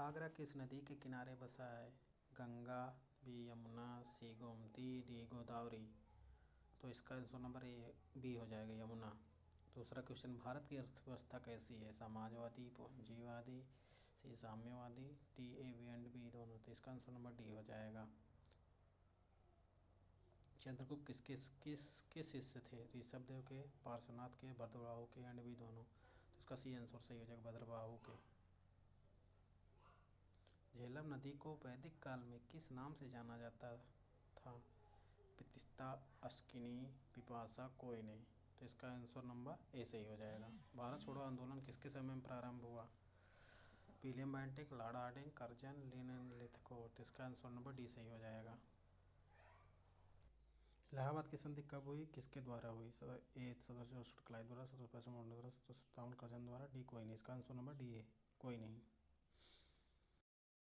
आगरा किस नदी के किनारे बसा है? गंगा, बी यमुना, सी गोमती, डी गोदावरी। तो इसका आंसर नंबर ए बी हो जाएगा, यमुना। दूसरा क्वेश्चन, भारत की अर्थव्यवस्था कैसी है? समाजवादी, पूंजीवादी, सी साम्यवादी, D A B and B दोनों। तो इसका आंसर नंबर डी हो जाएगा। चंद्रगुप्त किसके शिष्य थे? ऋषभदेव के, पार्श्वनाथ के, भद्रबाहु के एंड बी दोनों। तो इसका सी आंसर सही हो जाएगा, भद्रबाहु के। झेलम नदी को वैदिक काल में किस नाम से जाना जाता था? पितिस्ता, अस्किनी, बिपाशा, कोयने। तो इसका आंसर नंबर ए सही हो जाएगा। भारत छोड़ो आंदोलन किसके समय में प्रारंभ हुआ? William Bentinck, lord Hardinge, Curzon, Linlithgow. तो इसका आंसर नंबर डी सही हो जाएगा। इलाहाबाद की संधि कब हुई, किसके द्वारा हुई? ए 1764 क्लाइव द्वारा, 1765 माउंट द्वारा, 1757 कर्जन द्वारा, डी कोई नहीं। इसका आंसर नंबर डी है, कोई नहीं।